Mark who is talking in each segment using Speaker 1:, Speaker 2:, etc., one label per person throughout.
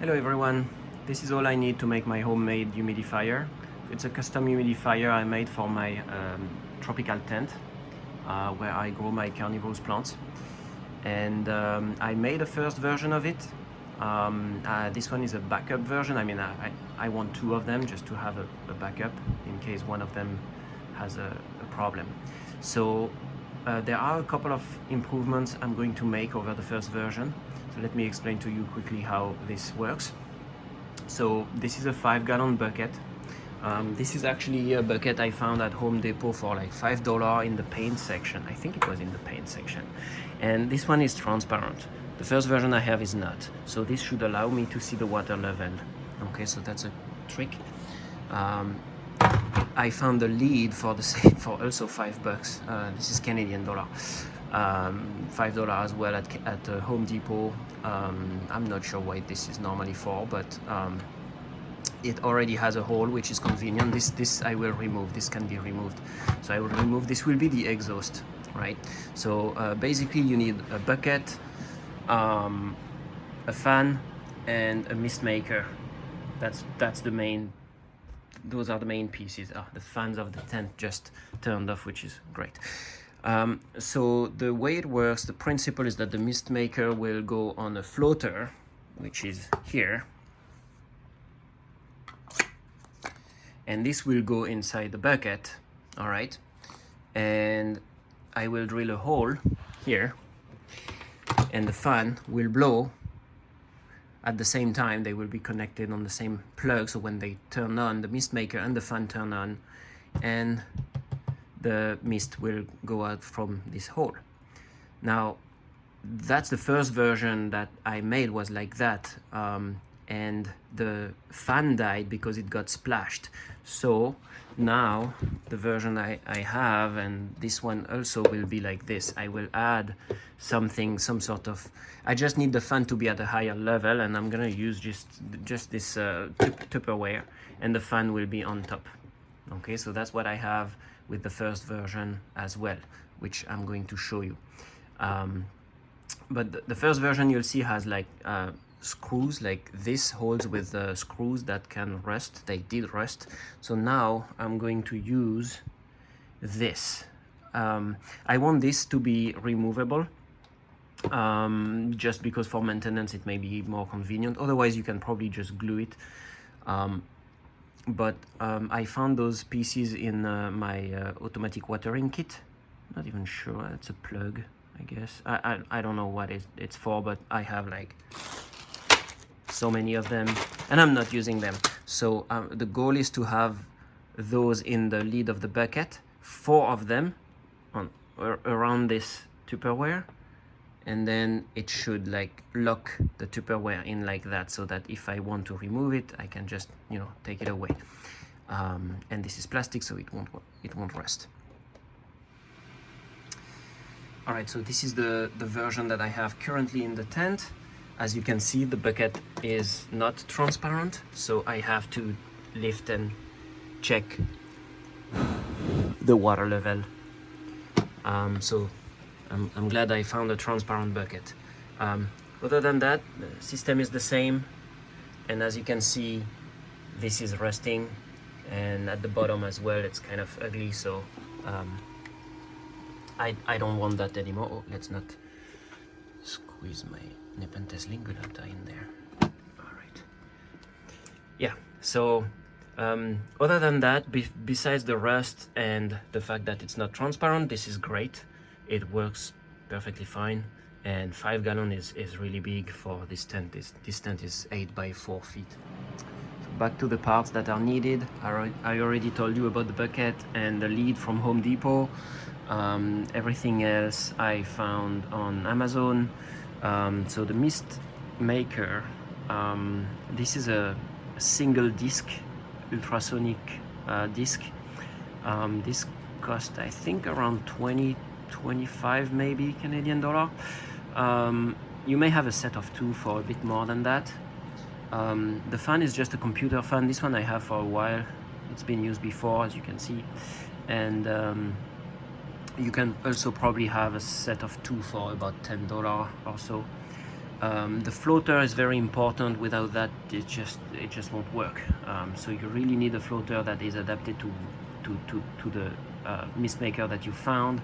Speaker 1: Hello everyone, this is all I need to make my homemade humidifier. It's a custom humidifier I made for my tropical tent where I grow my carnivorous plants. And I made a first version of it. This one is a backup version. I mean, I want two of them just to have a backup in case one of them has a problem. So there are a couple of improvements I'm going to make over the first version. So let me explain to you quickly how this works. So this is a 5-gallon bucket. This is actually a bucket I found at Home Depot for like $5 in the paint section. I think it was in the paint section. And this one is transparent. The first version I have is not. So this should allow me to see the water level. Okay, so that's a trick. I found the lead for the same for also $5. This is Canadian dollar. $5 as well at Home Depot. I'm not sure what this is normally for, but it already has a hole, which is convenient. This I will remove. This can be removed. So I will remove. This will be the exhaust, right? So basically you need a bucket, a fan, and a mist maker. That's the main. Those are the main pieces. The fans of the tent just turned off, which is great. So the way it works, the principle is that the mist maker will go on a floater, which is here, and this will go inside the bucket. All right, and I will drill a hole here, and the fan will blow at the same time. They will be connected on the same plug, so when they turn on, the mist maker and the fan turn on, and the mist will go out from this hole. Now, that's the first version that I made was like that, and the fan died because it got splashed. So now the version I have, and this one also will be like this. I will add something, some sort of, I just need the fan to be at a higher level, and I'm gonna use just this Tupperware, and the fan will be on top. Okay, so that's what I have with the first version as well, which I'm going to show you. But the first version you'll see has like screws like this, holes with screws that can rust. They did rust. So now I'm going to use this. I want this to be removable, just because for maintenance it may be more convenient. Otherwise you can probably just glue it. But I found those pieces in my automatic watering kit. Not even sure, it's a plug, I guess. I don't know what it's for, but I have like so many of them and I'm not using them. So the goal is to have those in the lid of the bucket, 4 of them around this Tupperware, and then it should like lock the Tupperware in like that, so that if I want to remove it, I can just, you know, take it away. And this is plastic, so it won't rust. All right, so this is the version that I have currently in the tent. As you can see, the bucket is not transparent, so I have to lift and check the water level. So I'm glad I found a transparent bucket. Other than that, the system is the same, and as you can see, this is rusting, and at the bottom as well it's kind of ugly, so I don't want that anymore. Oh, let's not squeeze my Nepenthes lingulata in there. All right. Yeah, so other than that, besides the rust and the fact that it's not transparent, this is great. It works perfectly fine, and 5 gallon is really big for this tent. This tent is 8 by 4 feet. So back to the parts that are needed. I already told you about the bucket and the lead from Home Depot. Everything else I found on Amazon. So the mist maker, this is a single disc, ultrasonic disc. This cost, I think, around 25 maybe Canadian dollar. You may have a set of 2 for a bit more than that. The fan is just a computer fan. This one I have for a while. It's been used before, as you can see, and you can also probably have a set of 2 for about $10 or so. The floater is very important. Without that, it just won't work. So you really need a floater that is adapted to the mist maker that you found,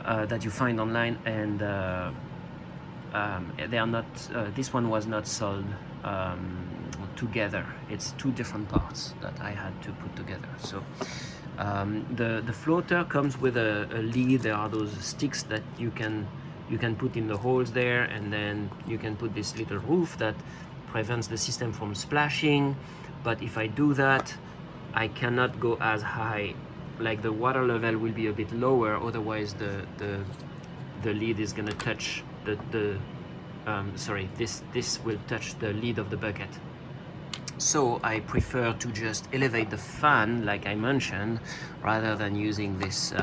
Speaker 1: that you find online, and they are not. This one was not sold together. It's two different parts that I had to put together. So the floater comes with a lead. There are those sticks that you can put in the holes there, and then you can put this little roof that prevents the system from splashing. But if I do that, I cannot go as high. Like the water level will be a bit lower, otherwise the lid is gonna touch this will touch the lid of the bucket. So I prefer to just elevate the fan, like I mentioned, rather than using this.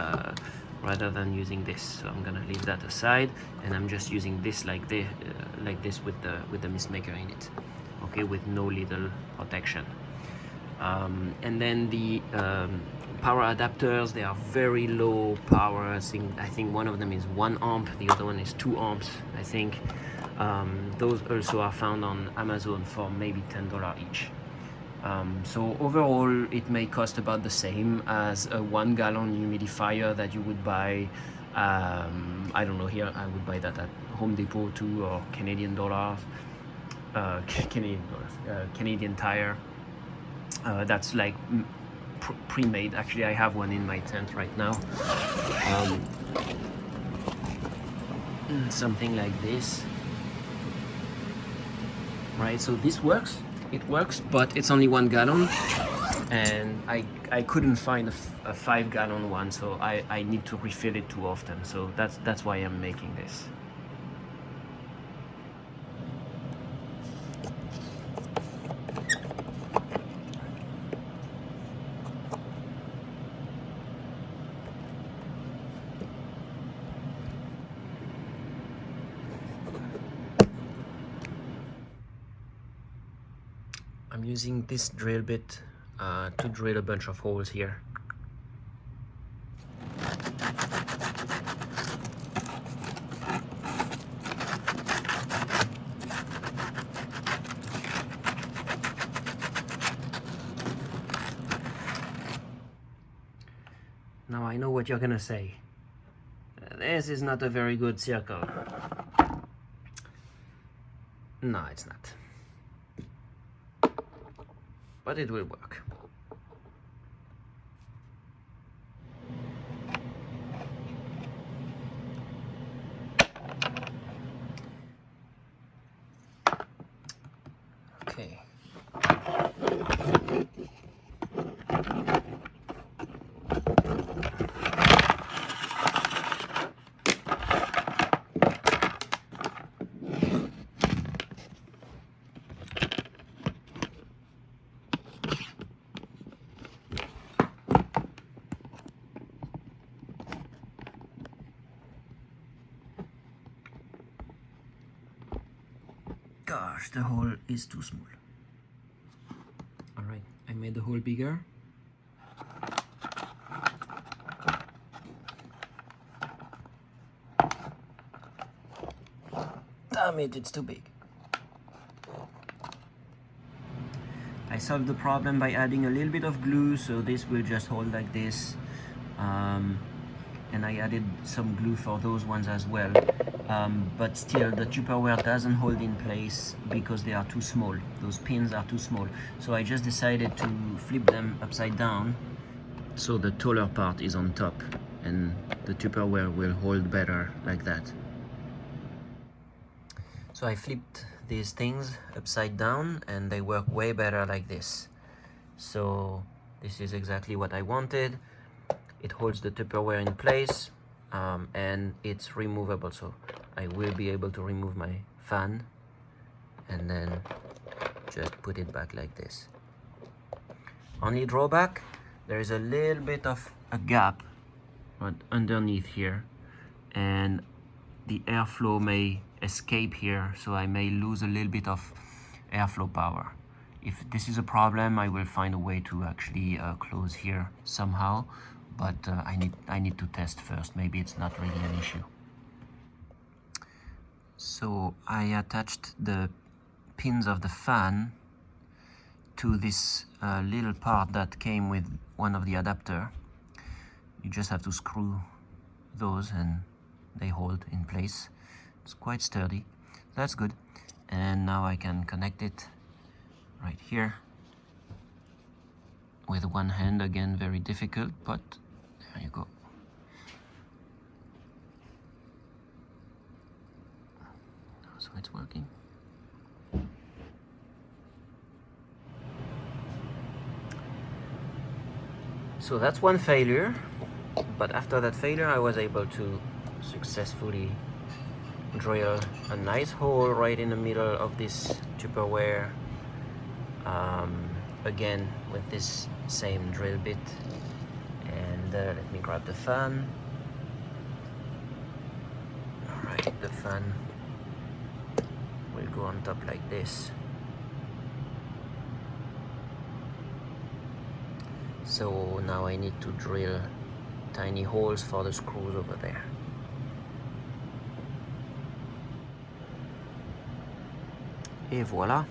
Speaker 1: So I'm gonna leave that aside, and I'm just using this like this with the mist maker in it, okay, with no little protection. And then the power adapters, they are very low power. I think one of them is 1 amp, the other one is 2 amps, I think. Those also are found on Amazon for maybe $10 each. So overall, it may cost about the same as a 1 gallon humidifier that you would buy. I don't know, here I would buy that at Home Depot too, or Canadian dollars, Canadian Tire. That's like pre-made. Actually, I have one in my tent right now. Something like this, right? So this works. It works, but it's only 1 gallon, and I couldn't find a 5-gallon one, so I need to refill it too often. So that's why I'm making this. I'm using this drill bit to drill a bunch of holes here. Now I know what you're gonna say. This is not a very good circle. No, it's not. But it will work. Okay. Gosh, the hole is too small. All right, I made the hole bigger. Damn it, it's too big. I solved the problem by adding a little bit of glue, so this will just hold like this. And I added some glue for those ones as well. But still, the Tupperware doesn't hold in place because they are too small. Those pins are too small. So I just decided to flip them upside down so the taller part is on top, and the Tupperware will hold better like that. So I flipped these things upside down, and they work way better like this. So this is exactly what I wanted. It holds the Tupperware in place, and it's removable, so I will be able to remove my fan and then just put it back like this. Only drawback, there is a little bit of a gap underneath here, and the airflow may escape here, so I may lose a little bit of airflow power. If this is a problem, I will find a way to actually close here somehow, but I need to test first. Maybe it's not really an issue. So I attached the pins of the fan to this little part that came with one of the adapter. You just have to screw those and they hold in place. It's quite sturdy. That's good. And now I can connect it right here with one hand. Again, very difficult, but there you go. So it's working. So that's one failure, but after that failure I was able to successfully drill a nice hole right in the middle of this Tupperware, again with this same drill bit. And let me grab the fan. Alright, the fan will go on top like this. So now I need to drill tiny holes for the screws over there. Et voilà.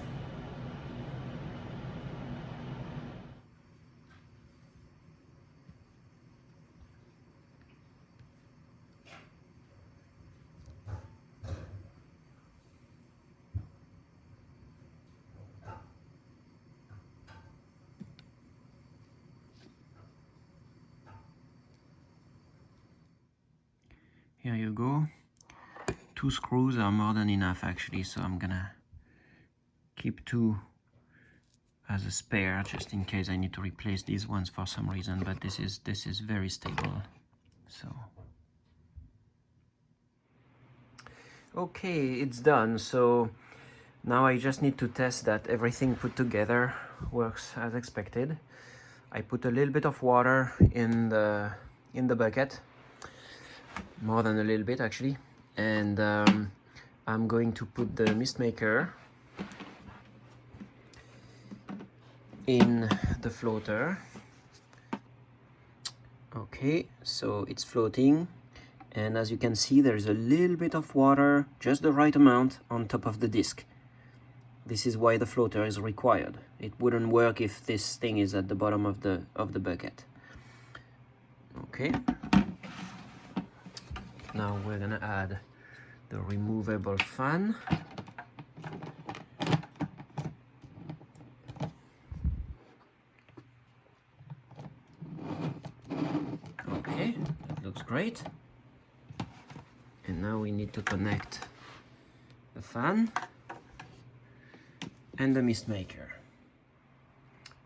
Speaker 1: Here you go. 2 screws are more than enough actually, so I'm gonna keep 2 as a spare just in case I need to replace these ones for some reason, but this is very stable. So okay, it's done. So now I just need to test that everything put together works as expected. I put a little bit of water in the bucket, more than a little bit actually, and I'm going to put the mist maker in the floater. Okay, so it's floating, and as you can see there's a little bit of water, just the right amount, on top of the disc. This is why the floater is required. It wouldn't work if this thing is at the bottom of the bucket. Okay, now we're gonna add the removable fan. Okay, that looks great. And now we need to connect the fan and the mist maker.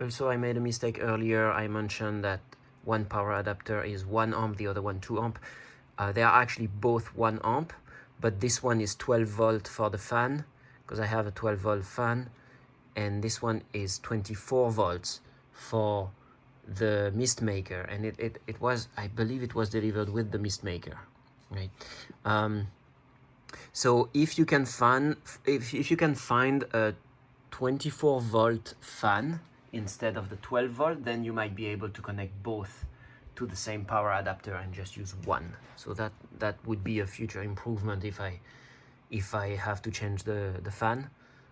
Speaker 1: Also, I made a mistake earlier. I mentioned that one power adapter is 1 amp, the other one 2 amp. They are actually both 1 amp, but this one is 12 volt for the fan, because I have a 12 volt fan, and this one is 24 volts for the mist maker, and it was, I believe it was delivered with the mist maker, right? So if you can find a 24 volt fan instead of the 12 volt, then you might be able to connect both to the same power adapter and just use one. So that would be a future improvement. If I have to change the fan,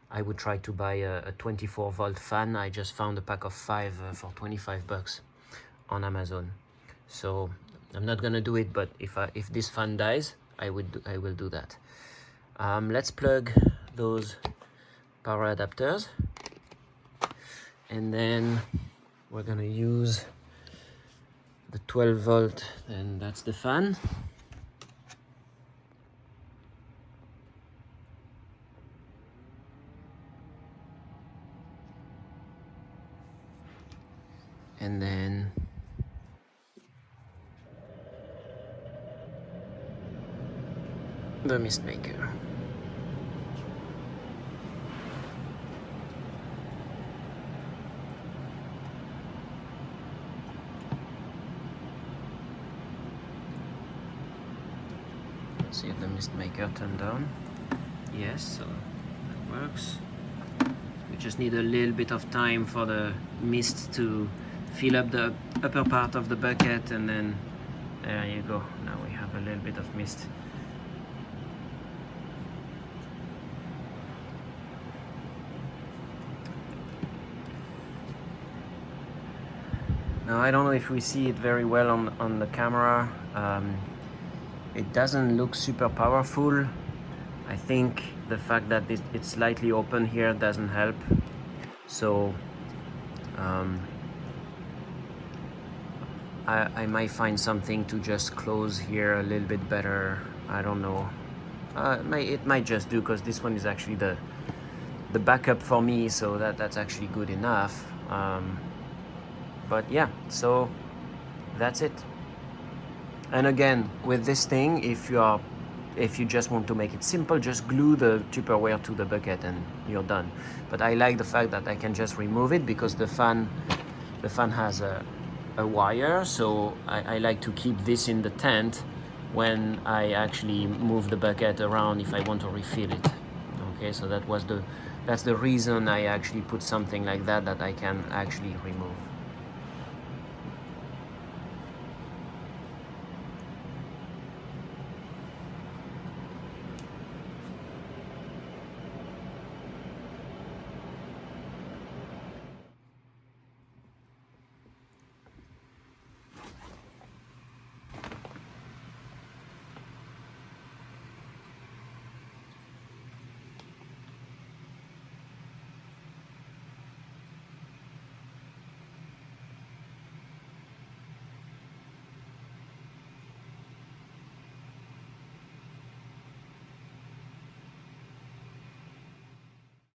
Speaker 1: I would try to buy a 24 volt fan. I just found a pack of 5 for 25 bucks on Amazon. So I'm not gonna do it, but if this fan dies, I will do that. Let's plug those power adapters, and then we're gonna use the 12 volt, and that's the fan. And then the mist maker. Let's see if the mist maker turned on. Yes, so that works. We just need a little bit of time for the mist to fill up the upper part of the bucket, and then there you go. Now we have a little bit of mist. Now I don't know if we see it very well on the camera. It doesn't look super powerful. I think the fact that it's slightly open here doesn't help. So I might find something to just close here a little bit better. I don't know. It might just do, because this one is actually the backup for me, so that's actually good enough. But yeah, so that's it. And again, with this thing, if you just want to make it simple, just glue the Tupperware to the bucket and you're done. But I like the fact that I can just remove it, because the fan has a wire, so I like to keep this in the tent when I actually move the bucket around if I want to refill it. Okay, so that's the reason I actually put something like that I can actually remove.